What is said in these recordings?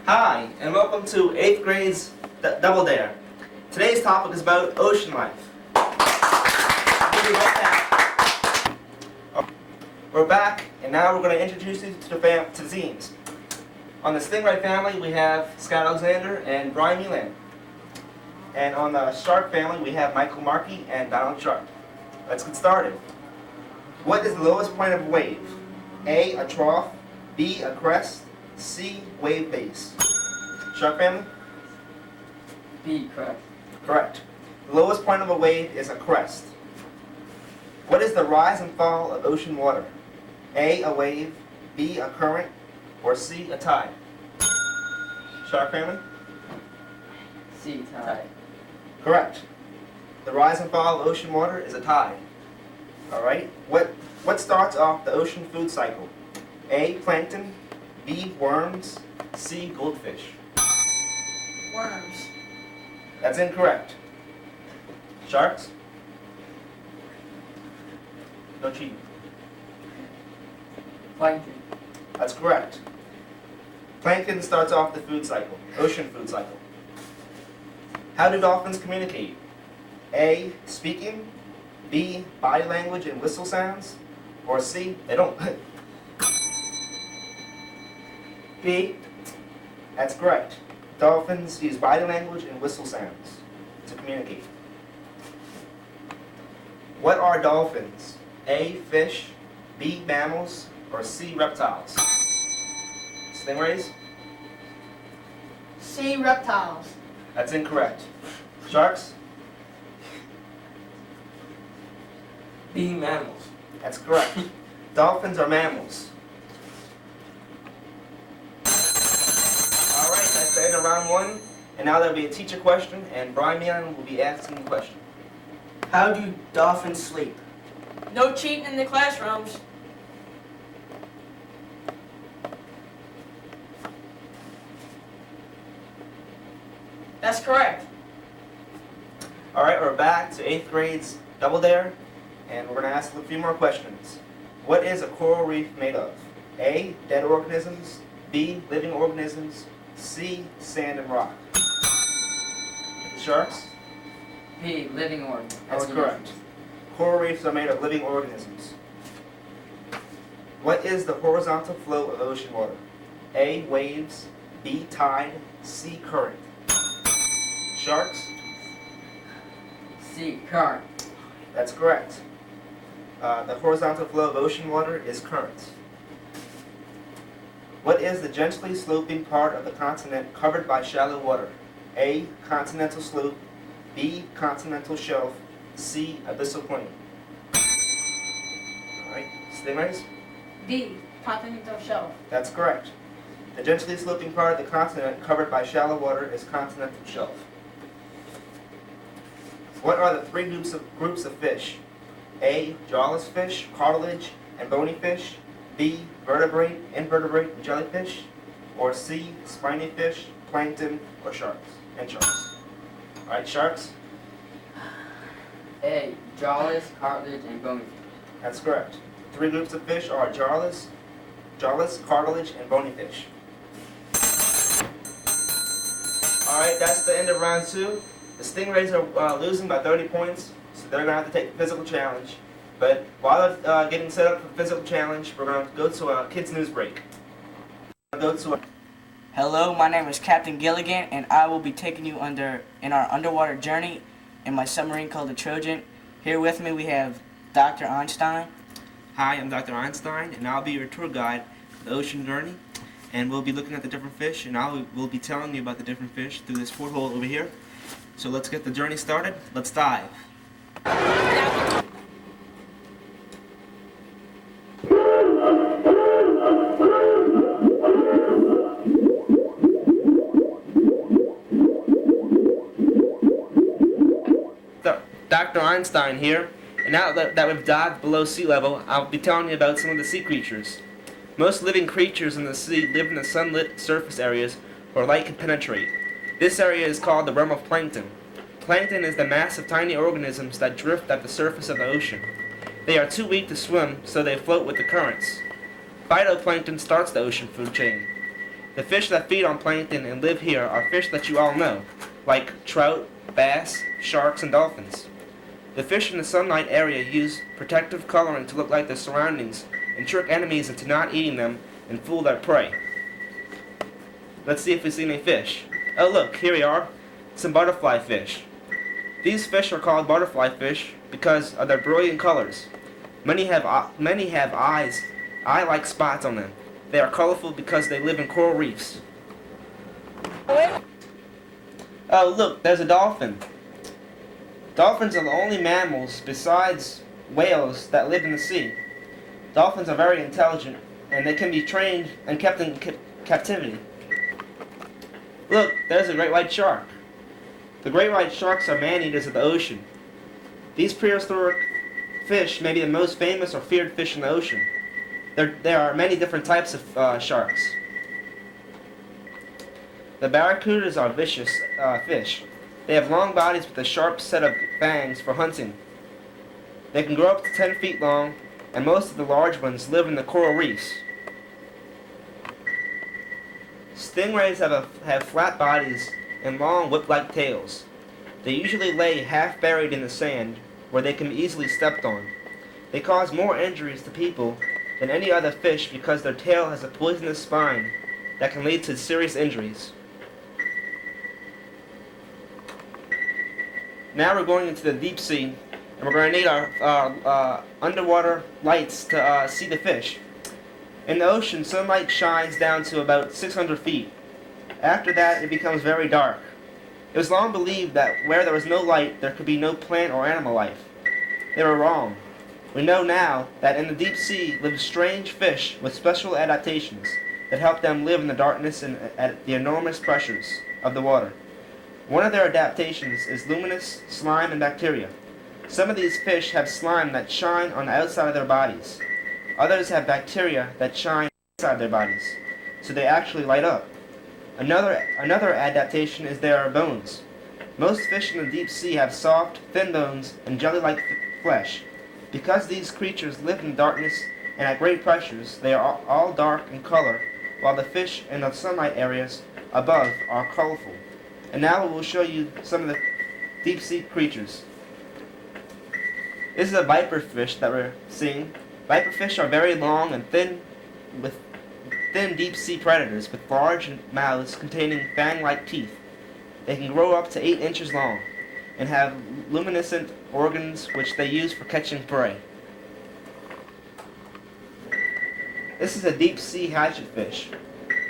Hi, and welcome to 8th grade's Double Dare. Today's topic is about ocean life. We'll be right back. We're back, and now we're going to introduce you to the zines. On the Stingray family, we have Scott Alexander and Brian Mulan. And on the Shark family, we have Michael Markey and Donald Sharp. Let's get started. What is the lowest point of a wave? A trough, B, a crest, C, wave base. Shark family? B, correct. Correct. The lowest point of a wave is a crest. What is the rise and fall of ocean water? A wave, B, a current, or C, a tide? Shark family? C, tide. Correct. The rise and fall of ocean water is a tide. Alright? What starts off the ocean food cycle? A, plankton, B, worms, C, goldfish. Worms. That's incorrect. Sharks? No cheating. Plankton. That's correct. Plankton starts off the food cycle, ocean food cycle. How do dolphins communicate? A, speaking, B, body language and whistle sounds, or C, they don't. B. That's correct. Dolphins use body language and whistle sounds to communicate. What are dolphins? A, fish, B, mammals, or C, reptiles? Stingrays? C. Reptiles. That's incorrect. Sharks? B, mammals. That's correct. Dolphins are mammals. Alright, that's the end of round one. And now there'll be a teacher question, and Brian Meehan will be asking the question. How do dolphins sleep? No cheating in the classrooms. That's correct. Alright, we're back to 8th grade's Double Dare, and we're going to ask a few more questions. What is a coral reef made of? A, dead organisms, B, living organisms, C, sand and rock. The sharks? B, living organ. That's correct. Coral reefs are made of living organisms. What is the horizontal flow of ocean water? A, waves, B, tide, C, current. Sharks? C, current. That's correct. The horizontal flow of ocean water is current. What is the gently sloping part of the continent covered by shallow water? A, continental slope, B, continental shelf, C, abyssal plain. Alright, Stingrays? B. Continental shelf. That's correct. The gently sloping part of the continent covered by shallow water is continental shelf. What are the three groups of fish? A, jawless fish, cartilage, and bony fish. B, vertebrate, invertebrate, and jellyfish. Or C, spiny fish, plankton, or sharks. Alright, sharks? A, jawless, cartilage, and bony. That's correct. Three groups of fish are jawless, cartilage, and bony fish. Alright, that's the end of round two. The Stingrays are losing by 30 points, so they're going to have to take the physical challenge. But while they're getting set up for the physical challenge, we're going to go to a kids' news break. Hello, my name is Captain Gilligan, and I will be taking you in our underwater journey in my submarine called the Trojan. Here with me we have Dr. Einstein. Hi, I'm Dr. Einstein, and I'll be your tour guide for the ocean journey. And we'll be looking at the different fish, and we'll be telling you about the different fish through this porthole over here. So let's get the journey started. Let's dive. Dr. Einstein here, and now that we've dived below sea level, I'll be telling you about some of the sea creatures. Most living creatures in the sea live in the sunlit surface areas where light can penetrate. This area is called the realm of plankton. Plankton is the mass of tiny organisms that drift at the surface of the ocean. They are too weak to swim, so they float with the currents. Phytoplankton starts the ocean food chain. The fish that feed on plankton and live here are fish that you all know, like trout, bass, sharks, and dolphins. The fish in the sunlight area use protective coloring to look like their surroundings and trick enemies into not eating them and fool their prey. Let's see if we see any fish. Oh look, here we are. Some butterfly fish. These fish are called butterfly fish because of their brilliant colors. Many have eyes, eye-like spots on them. They are colorful because they live in coral reefs. Oh look, there's a dolphin. Dolphins are the only mammals besides whales that live in the sea. Dolphins are very intelligent and they can be trained and kept in captivity. Look, there's a great white shark. The great white sharks are man-eaters of the ocean. These prehistoric fish may be the most famous or feared fish in the ocean. There are many different types of sharks. The barracudas are vicious fish. They have long bodies with a sharp set of fangs for hunting. They can grow up to 10 feet long, and most of the large ones live in the coral reefs. Stingrays have flat bodies and long whip-like tails. They usually lay half buried in the sand, where they can be easily stepped on. They cause more injuries to people than any other fish because their tail has a poisonous spine that can lead to serious injuries. Now we're going into the deep sea, and we're going to need our underwater lights to see the fish. In the ocean, sunlight shines down to about 600 feet. After that, it becomes very dark. It was long believed that where there was no light, there could be no plant or animal life. They were wrong. We know now that in the deep sea live strange fish with special adaptations that help them live in the darkness and at the enormous pressures of the water. One of their adaptations is luminous slime and bacteria. Some of these fish have slime that shine on the outside of their bodies. Others have bacteria that shine inside their bodies, so they actually light up. Another adaptation is their bones. Most fish in the deep sea have soft, thin bones and jelly-like flesh. Because these creatures live in darkness and at great pressures, they are all dark in color, while the fish in the sunlight areas above are colorful. And now we will show you some of the deep sea creatures. This is a viper fish that we're seeing. Viper fish are very long and thin, with thin deep sea predators with large mouths containing fang-like teeth. They can grow up to 8 inches long and have luminescent organs which they use for catching prey. This is a deep sea hatchetfish.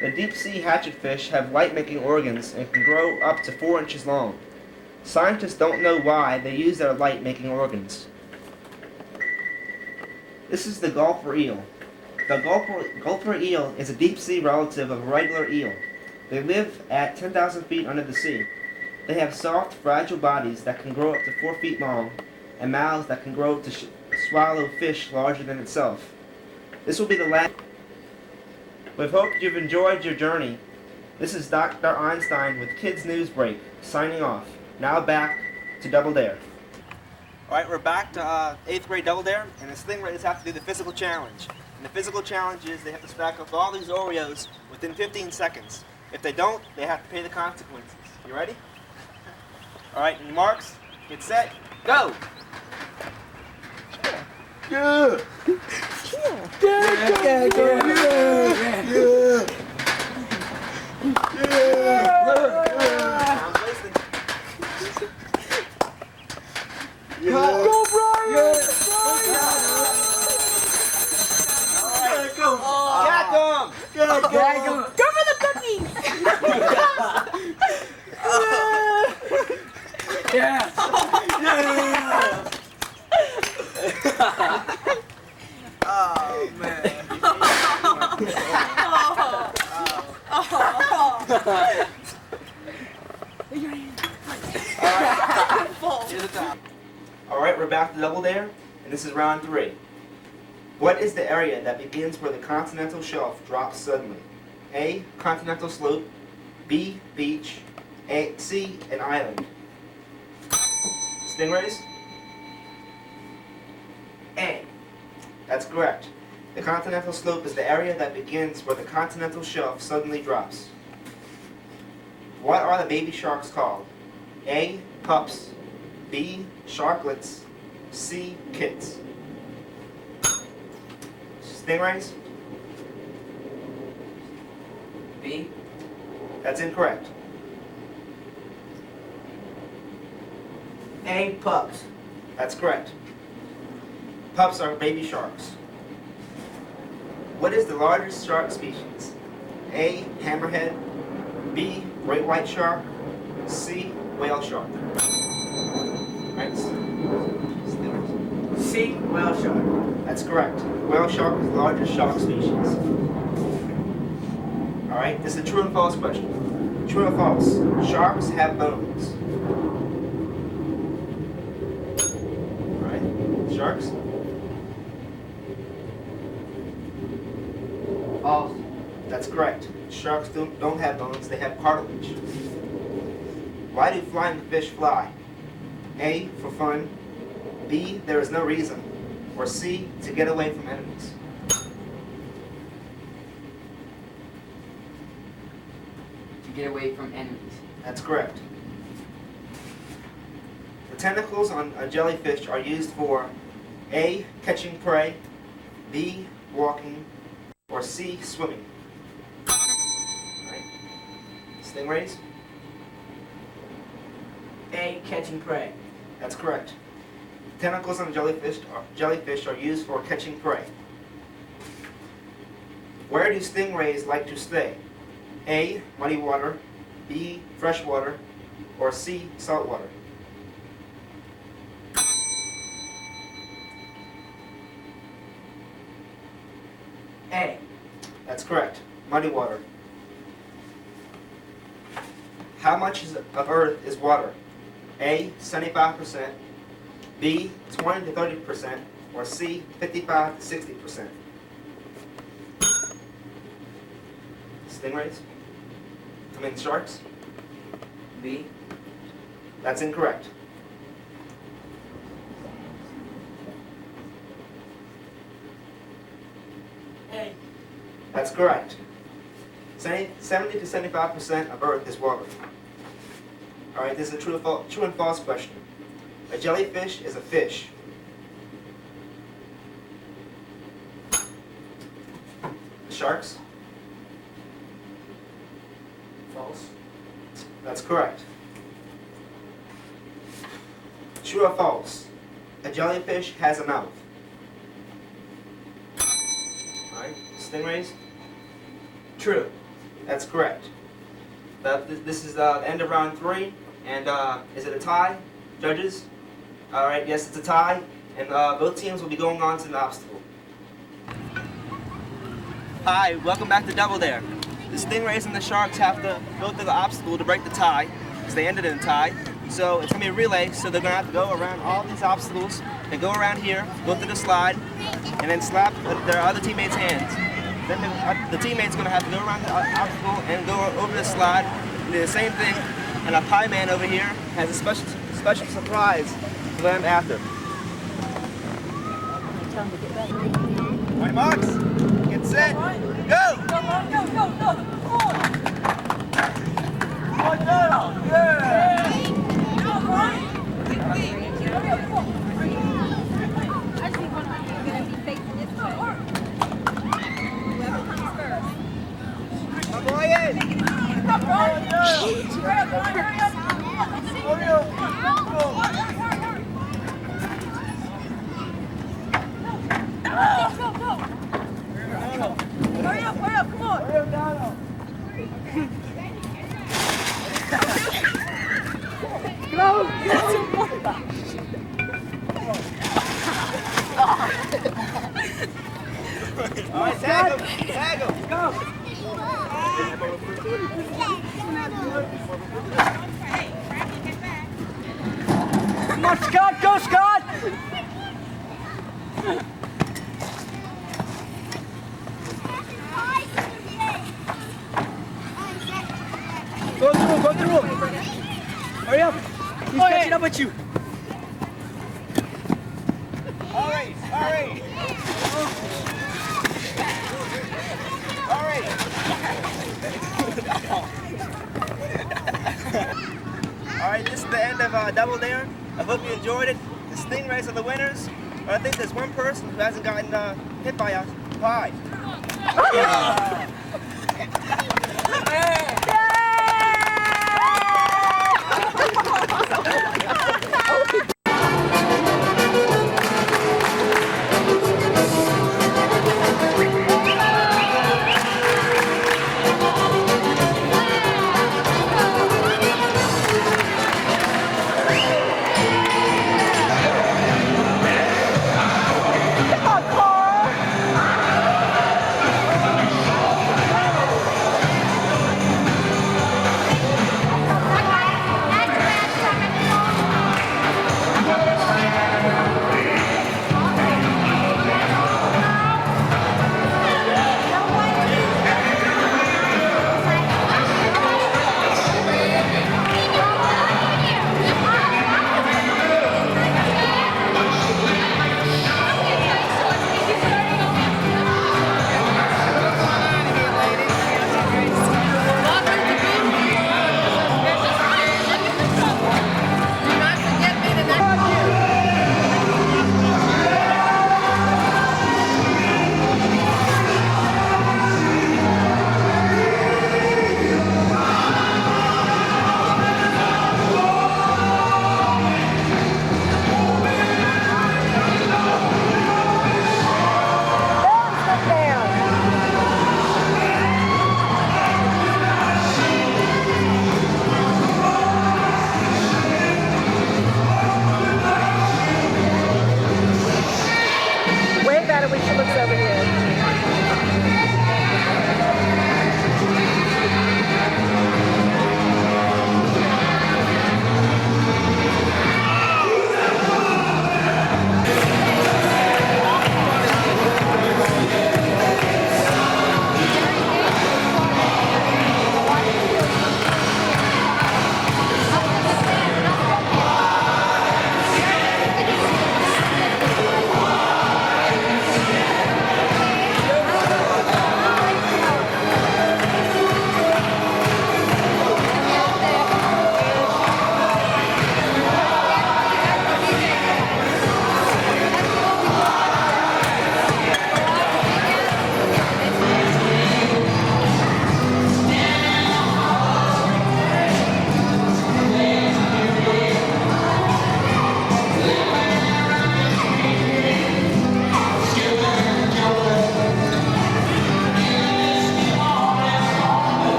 The deep sea hatchetfish have light-making organs and can grow up to 4 inches long. Scientists don't know why they use their light-making organs. This is the gulper eel. The gulper eel is a deep-sea relative of a regular eel. They live at 10,000 feet under the sea. They have soft, fragile bodies that can grow up to 4 feet long, and mouths that can grow to swallow fish larger than itself. This will be the last. We hope you've enjoyed your journey. This is Dr. Einstein with Kids News Break, signing off. Now back to Double Dare. Alright, we're back to 8th grade Double Dare, and the Stingrays have to do the physical challenge. And the physical challenge is they have to stack up all these Oreos within 15 seconds. If they don't, they have to pay the consequences. You ready? Alright, marks, get set, go! Yeah! Go, Brian! Get them! Go for the cookies! Yeah. Oh, man. Alright, we're back to Double Dare, and this is round 3. What is the area that begins where the continental shelf drops suddenly? A. Continental slope. B. Beach. C. An island. Stingrays? A. That's correct. The continental slope is the area that begins where the continental shelf suddenly drops. What are the baby sharks called? A. Pups. B. Sharklets. C. Kits. Stingrays? B. That's incorrect. A. Pups. That's correct. Pups are baby sharks. What is the largest shark species? A. Hammerhead. B. Great white shark. C. Whale shark. Right. C. Whale shark. That's correct. Whale shark is the largest shark species. Alright, this is a true and false question. True or false? Sharks have bones. Alright, sharks? False. That's correct. Sharks don't have bones, they have cartilage. Why do flying fish fly? A. For fun. B. There is no reason. Or C. To get away from enemies. To get away from enemies. That's correct. The tentacles on a jellyfish are used for A. Catching prey. B. Walking. Or C. Swimming. Right. Stingrays? A. Catching prey. That's correct. Tentacles on jellyfish are used for catching prey. Where do stingrays like to stay? A. Muddy water. B. Fresh water. Or C. Salt water. A. That's correct. Muddy water. How much of Earth is water? A. 75%. B. 20 to 30%. Or C. 55 to 60%. Stingrays? I mean sharks? B. That's incorrect. A. That's correct. 70 to 75% of Earth is water. Alright, this is a true and false question. A jellyfish is a fish. Sharks? False. That's correct. True or false? A jellyfish has a mouth. Alright, stingrays? True. That's correct. This is the end of round 3, and is it a tie, judges? Alright, yes, it's a tie, and both teams will be going on to the obstacle. Hi, welcome back to Double Dare. The stingrays and the sharks have to go through the obstacle to break the tie, because they ended in a tie. So it's going to be a relay, so they're going to have to go around all these obstacles, and go around here, go through the slide, and then slap their other teammates' hands. Then the teammate's going to have to go around the obstacle and go over the slide and do the same thing. And a pie man over here has a special surprise for them after. 20 marks, get set, go! Go, go, go, go, go! Come on! Hurry up, come on! All right, tag him, go! Come on, Scott, go, Scott! Go through. Hurry up. He's catching up with you. Hurry! of Double Dare. I hope you enjoyed it. The Stingrays are the winners. But I think there's one person who hasn't gotten hit by a pie. Yeah!